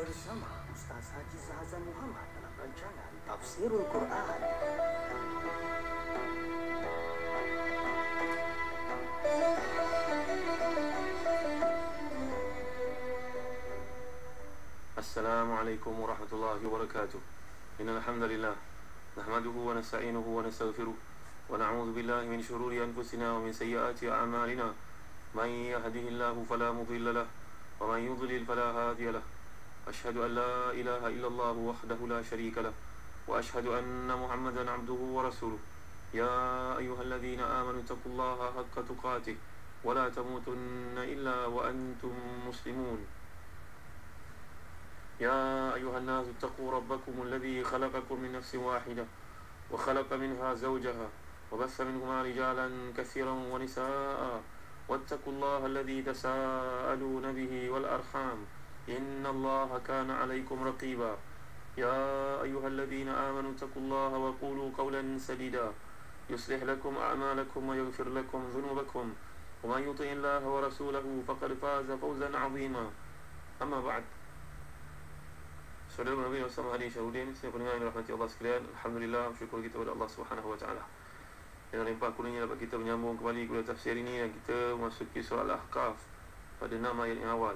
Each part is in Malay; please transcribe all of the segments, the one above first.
bersama Ustaz Haji Zahazan Muhammad dalam rancangan Tafsirul Quran. Assalamualaikum warahmatullahi wabarakatuh. Innal hamdalillah nahmaduhu wa nasta'inuhu wa nastaghfiruh wa na'udzu billahi min shururi anfusina wa min sayyiati a'malina. Man yahdihillahu fala mudilla lahu wa man yudlil fala hadiya lahu. Ashhadu an la ilaha illallah wahdahu la syarika lahu wa ashhadu anna Muhammadan 'abduhu wa rasuluh. Ya ayyuhalladzina amanu taqullaha haqqa tuqatih wa la tamutunna illa wa antum muslimun. يا أيها الناس اتقوا ربكم الذي خلقكم من نفس واحدة وخلق منها زوجها وبث منهما رجالا كثيرا ونساء واتقوا الله الذي تساءلون به والأرحام إن الله كان عليكم رقيبا يا أيها الذين آمنوا اتقوا الله وقولوا قولا سديدا يصلح لكم أعمالكم ويغفر لكم ذنوبكم ومن يطع الله ورسوله فقد فاز فوزا عظيما. أما بعد. Saudara Nabi bersama Hadi Syahudin, saya pendengar yang dirahmati Allah sekalian. Alhamdulillah, syukur kita kepada Allah Subhanahu Wa Taala. Dengan limpah kurnia dapat kita menyambung kembali kuliah tafsir ini dan kita memasuki surah Al-Ahqaf pada 6 ayat yang awal.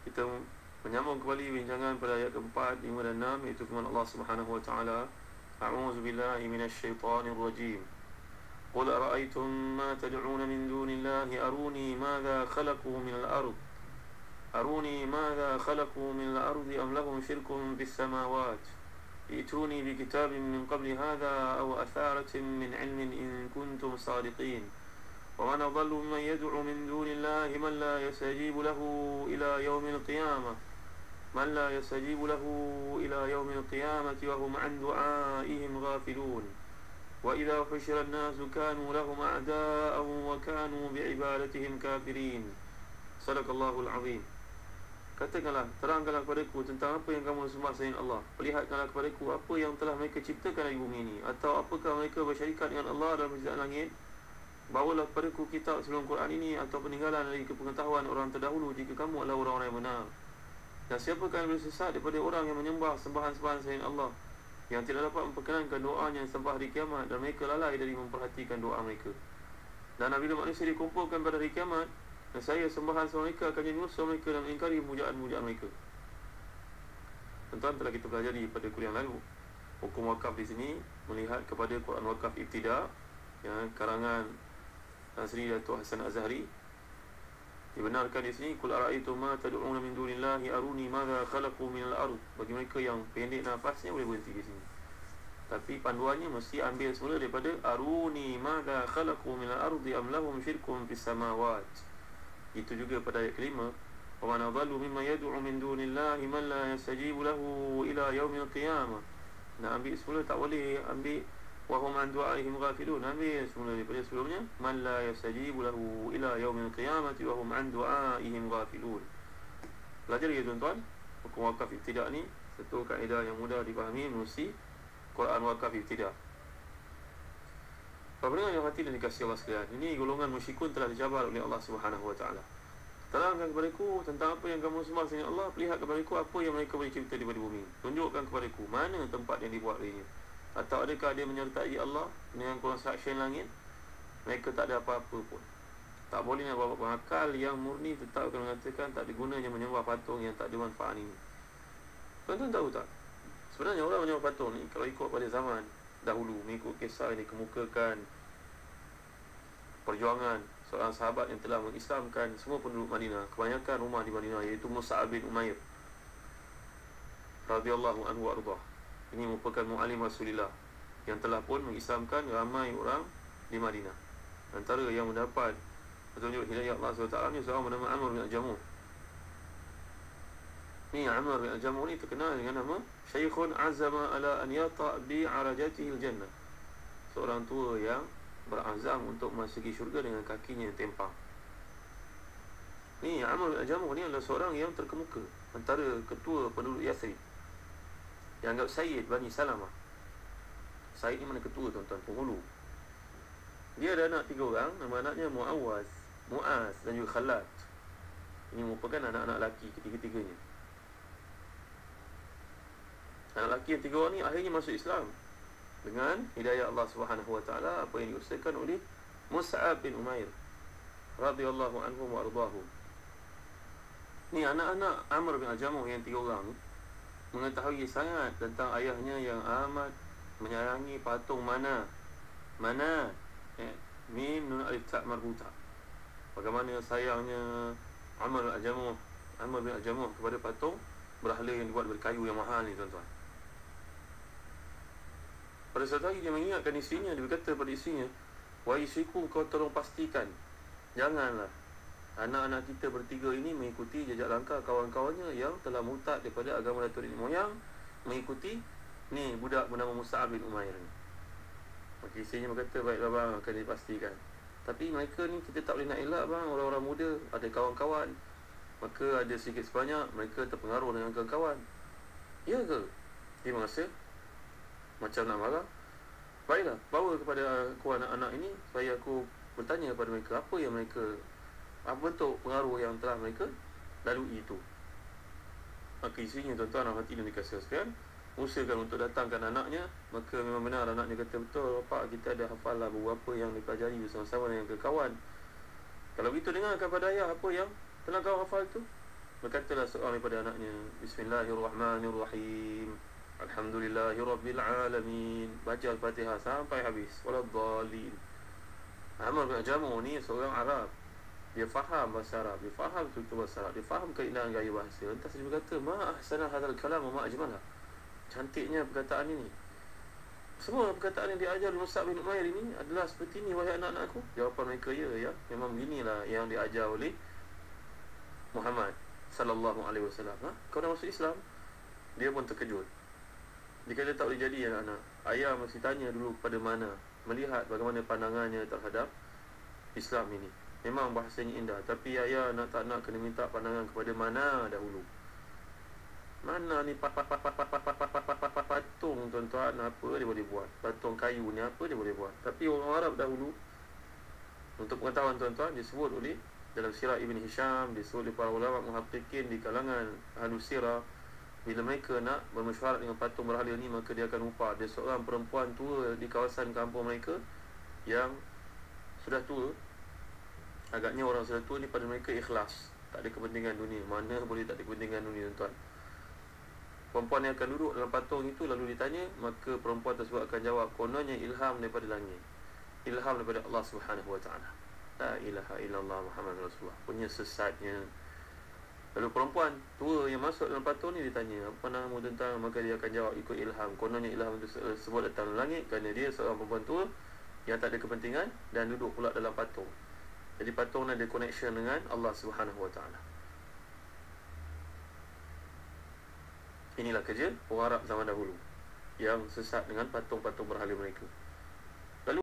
Kita menyambung kembali bincangan pada ayat keempat, 5 dan 6, iaitu firman Allah Subhanahu Wa Taala. A'udzu billahi minasyaitonir rajim. Qul ara'aytum ma tad'un min dunillahi aruni madza khalaqu minal ardh أروني ماذا خلقوا من الأرض أم لهم شرك في السماوات ائتوني بكتاب من قبل هذا أو أثارة من علم إن كنتم صادقين ومن أضل ممن يدعو من دون الله من لا يستجيب له إلى يوم القيامة وهم عن دعائهم غافلون وإذا حشر الناس كانوا لهم أعداء وكانوا بعبادتهم كافرين. صدق الله العظيم. Katakanlah, terangkanlah kepadaku tentang apa yang kamu sembah selain Allah. Perlihatkanlah kepadaku apa yang telah mereka ciptakan dari bumi ini. Atau apakah mereka bersyarikat dengan Allah dalam penciptaan langit. Bawalah kepadaku kitab sebelum Quran ini atau peninggalan dari kepengetahuan orang terdahulu jika kamu adalah orang-orang yang benar. Dan siapakah yang bersesat daripada orang yang menyembah sembahan-sembahan selain Allah, yang tidak dapat memperkenankan doanya yang sembah hari kiamat, dan mereka lalai dari memperhatikan doa mereka. Dan apabila manusia dikumpulkan pada hari kiamat, dan saya sembahan sama mereka akan jadi musuh mereka dan mengingkari pujaan-pujaan mereka. Tuan-tuan, telah kita pelajari pada kuliah lalu, hukum wakaf di sini melihat kepada Quran Wakaf Ibtida, yang karangan Sri Datuk Hasan Azhari. Dibenarkan di sini, Qul ara'aytum ma tad'un min dunillahi aruni madza khalaqu minal ardh. Bagi mereka yang pendek nafasnya boleh berhenti di sini. Tapi panduannya mesti ambil semula daripada aruni madza khalaqu minal ardi am lahum syirkun fis samawat. Itu juga pada ayat kelima, wa man adallu mimman yad'u min dunillahi man la yastajibu lahu ila yaumil qiyamah. Nak ambil semula tak boleh ambil wa hum an du'aihim ghafilun. Ambil semula daripada sebelumnya, man la yastajibu lahu ila yaumil qiyamati wa hum an du'aihim ghafilun. Belajar ya tuan-tuan, hukum wakaf ibtida' ni satu kaedah yang mudah dipahami melalui Quran Wakaf Ibtida'. Pendengar yang hati dan dikasihi Allah sekalian, ini golongan musyrikun telah dicabar oleh Allah Subhanahu Wa Taala. Terangkan kepadaku tentang apa yang kamu sembah selain Allah. Perlihat kepadaku apa yang mereka boleh cipta daripada bumi. Tunjukkan kepadaku mana tempat yang dibuat darinya. Atau adakah dia menyertai Allah dengan construction langit? Mereka tak ada apa-apa pun. Tak boleh nak bawa akal yang murni tetap akan mengatakan tak ada gunanya menyembah patung yang tak ada manfaat ini. Tuan-tuan tahu tak? Sebenarnya orang menyembah patung ni, kalau ikut pada zaman dahulu, mengikut kisah yang dikemukakan perjuangan seorang sahabat yang telah mengislamkan semua penduduk Madinah, kebanyakan rumah di Madinah, iaitu Mus'ab bin Umair radhiyallahu anhu warḍah. Ini merupakan muallim Rasulullah yang telah pun mengislamkan ramai orang di Madinah. Antara yang mendapat petunjuk hidayah Allah SWT ni seorang bernama Amr bin Al-Jamuh. Ni Amr bin Al-Jamuh ni terkenal dengan nama Syekhun azama ala an yata' bi arajatihi al-jannah. Seorang tua yang berazam untuk memasuki syurga dengan kakinya yang tempang. Ni Amr bin Al-Jamuh ni adalah seorang yang terkemuka antara ketua penduduk Yathrib, yang anggap Sayyid Bani Salamah. Sayyid ni mana ketua tuan-tuan, penghulu. Dia ada anak 3 orang, nama anaknya Mu'az dan juga Khalat. Ini merupakan anak-anak lelaki ketiga-tiganya. Anak lelaki yang 3 orang ni akhirnya masuk Islam dengan hidayah Allah Subhanahu Wa Taala, apa yang diusahakan oleh Mus'ab bin Umair radhiyallahu anhu wa ardahu. Ni anak-anak Amr bin Al-Jamuh yang 3 orang mengetahui sangat tentang ayahnya yang amat menyayangi patung mana mim nun alif ta marbuta. Bagaimana sayangnya Amr bin Al-Jamuh kepada patung berhala yang dibuat dari kayu yang mahal ni, tuan-tuan. Pada satu hari dia mengingatkan isterinya, dia berkata pada isterinya, "Wahai isteriku, kau tolong pastikan janganlah anak-anak kita bertiga ini mengikuti jejak langkah kawan-kawannya yang telah murtad daripada agama datuk nenek moyang, mengikuti ni budak bernama Mus'ab bin Umair ni." Maka isterinya berkata, "Baiklah bang, akan dipastikan. Tapi mereka ni kita tak boleh nak elak bang, orang-orang muda, ada kawan-kawan. Maka ada sedikit sebanyak mereka terpengaruh dengan kawan-kawan." "Ya ke?" Dia merasa macam nak marah. "Baiklah, bawa kepada aku anak-anak ini supaya aku bertanya kepada mereka apa yang mereka, apa bentuk pengaruh yang telah mereka lalui itu." Maka isinya, tuan-tuan dan hati yang dikasihi sekalian, usahakan untuk datangkan anaknya. Maka memang benar anaknya kata, "Betul Bapak, kita ada hafal lah beberapa yang dipelajari bersama-sama dengan kawan." "Kalau begitu dengarkan pada ayah apa yang telah kau hafal itu." Berkatalah seorang daripada anaknya, "Bismillahirrahmanirrahim. Alhamdulillahirabbil alamin." Baca Al-Fatihah sampai habis. Waladhdallin. Amr bin Al-Jamuh ni seorang Arab. Dia faham bahasa Arab, dia faham struktur bahasa Arab, dia faham keindahan gaya bahasa. Lantas dia berkata, "Ma ahsana hadzal kalam wa ma ajmalah." Cantiknya perkataan ini. Semua perkataan yang diajar oleh Mus'ab bin Umair ini adalah seperti ini, wahai anak-anakku. Jawapan mereka, ya, memang beginilah yang diajar oleh Muhammad sallallahu alaihi wasallam. Kau dah masuk Islam? Dia pun terkejut. Dia kata tak boleh jadi anak-anak. Ayah mesti tanya dulu kepada mana, melihat bagaimana pandangannya terhadap Islam ini. Memang bahasanya indah, tapi ayah tak nak kena minta pandangan kepada mana dahulu. Mana ni patung, tuan-tuan, apa dia boleh buat? Patung kayu ni apa dia boleh buat? Tapi orang Arab dahulu, untuk pengetahuan tuan-tuan, disebut oleh dalam sirah Ibn Hisham, disebut oleh para ulama muhaqqiqin di kalangan ahlus sirah, bila mereka nak bermesyuarat dengan patung berhala ni, maka dia akan upah dia seorang perempuan tua di kawasan kampung mereka yang sudah tua. Agaknya orang sudah tua ni pada mereka ikhlas, tak ada kepentingan dunia. Mana boleh tak ada kepentingan dunia, tuan-tuan? Perempuan yang akan duduk dalam patung itu lalu ditanya, maka perempuan tersebut akan jawab, kononnya ilham daripada langit, ilham daripada Allah Subhanahu Wa Taala. La ilaha illallah Muhammad Rasulullah. Punya sesatnya. Lalu perempuan tua yang masuk dalam patung ni ditanya, apa namamu tentang, maka dia akan jawab ikut ilham. Kononnya ilham tersebut datang dari langit kerana dia seorang perempuan tua yang tak ada kepentingan dan duduk pula dalam patung. Jadi patung ni ada connection dengan Allah Subhanahu Wa Taala. Inilah kerja orang Arab zaman dahulu yang sesat dengan patung-patung berhala mereka.